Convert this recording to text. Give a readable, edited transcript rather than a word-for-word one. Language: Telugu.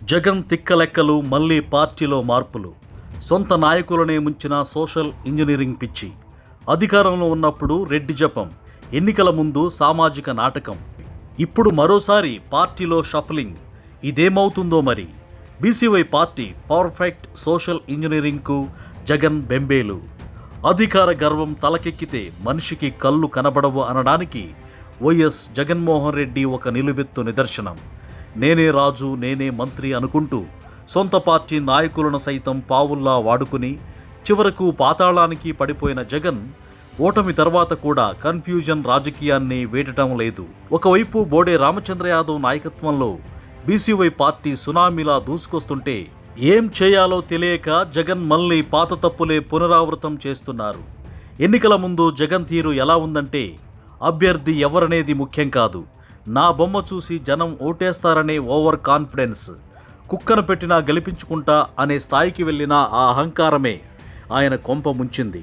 జగన్ తిక్కలెక్కలు మళ్లీ పార్టీలో మార్పులు. సొంత నాయకులనే ముంచిన సోషల్ ఇంజనీరింగ్ పిచ్చి. అధికారంలో ఉన్నప్పుడు రెడ్డి జపం, ఎన్నికల ముందు సామాజిక నాటకం. ఇప్పుడు మరోసారి పార్టీలో షఫలింగ్. ఇదేమవుతుందో మరి. బీసీవై పార్టీ పర్ఫెక్ట్ సోషల్ ఇంజనీరింగ్కు జగన్ బెంబేలు. అధికార గర్వం తలకెక్కితే మనిషికి కళ్ళు కనబడవు అనడానికి వైఎస్ జగన్మోహన్ రెడ్డి ఒక నిలువెత్తు నిదర్శనం. నేనే రాజు, నేనే మంత్రి అనుకుంటూ సొంత పార్టీ నాయకులను సైతం పావుల్లా వాడుకుని చివరకు పాతాళానికి పడిపోయిన జగన్ ఓటమి తర్వాత కూడా కన్ఫ్యూజన్ రాజకీయాన్ని వీడటం లేదు. ఒకవైపు బోడే రామచంద్ర యాదవ్ నాయకత్వంలో బీసీవై పార్టీ సునామీలా దూసుకొస్తుంటే ఏం చేయాలో తెలియక జగన్ మళ్ళీ పాత తప్పులే పునరావృతం చేస్తున్నారు. ఎన్నికల ముందు జగన్ తీరు ఎలా ఉందంటే, అభ్యర్థి ఎవరనేది ముఖ్యం కాదు, నా బొమ్మ చూసి జనం ఓటేస్తారనే ఓవర్ కాన్ఫిడెన్స్. కుక్కను పెట్టినా గెలిపించుకుంటా అనే స్థాయికి వెళ్ళిన ఆ అహంకారమే ఆయన కొంప ముంచింది.